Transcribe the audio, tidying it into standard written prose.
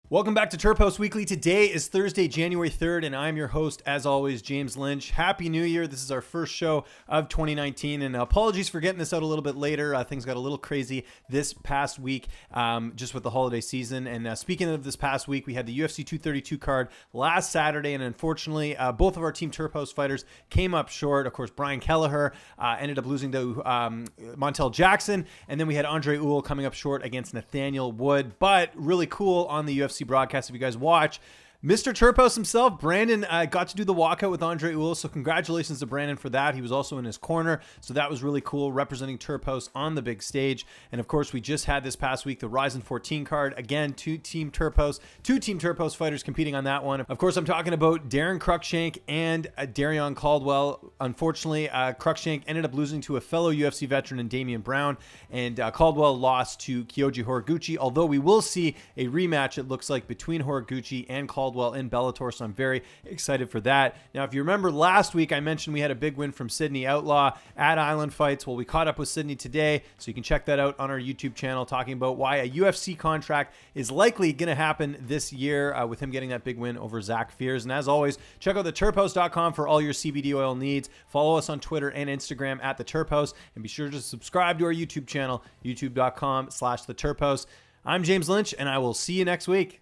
Welcome back to Terphouse Weekly. Today is Thursday, January 3rd, and I'm your host, as always, James Lynch. Happy New Year. This is our first show of 2019, and apologies for getting this out a little bit later. Things got a little crazy this past week, just with the holiday season. And speaking of this past week, we had the UFC 232 card last Saturday, and unfortunately, both of our Team Terphouse fighters came up short. Of course, Brian Kelleher ended up losing to Montel Jackson, and then we had Andre Ewell coming up short against Nathaniel Wood. But really cool on the UFC broadcast, if you guys watch, Mr. Terphouse himself, Brandon, got to do the walkout with Andre Ewell, so congratulations to Brandon for that. He was also in his corner, so that was really cool, representing Terphouse on the big stage. And of course, we just had this past week the RIZIN 14 card. Again, two Team Terphouse fighters competing on that one. Of course, I'm talking about Darren Cruikshank and Darion Caldwell. Unfortunately, Cruikshank ended up losing to a fellow UFC veteran in Damian Brown, and Caldwell lost to Kyoji Horiguchi, although we will see a rematch, it looks like, between Horiguchi and Caldwell in Bellator, so I'm very excited for that. Now, if you remember last week, I mentioned we had a big win from Sydney Outlaw at Island Fights. Well, we caught up with Sydney today, so you can check that out on our YouTube channel, talking about why a UFC contract is likely going to happen this year with him getting that big win over Zach Fears. And as always, check out theterphouse.com for all your CBD oil needs. Follow us on Twitter and Instagram at theterphouse, and be sure to subscribe to our YouTube channel, youtube.com/theterphouse. I'm James Lynch, and I will see you next week.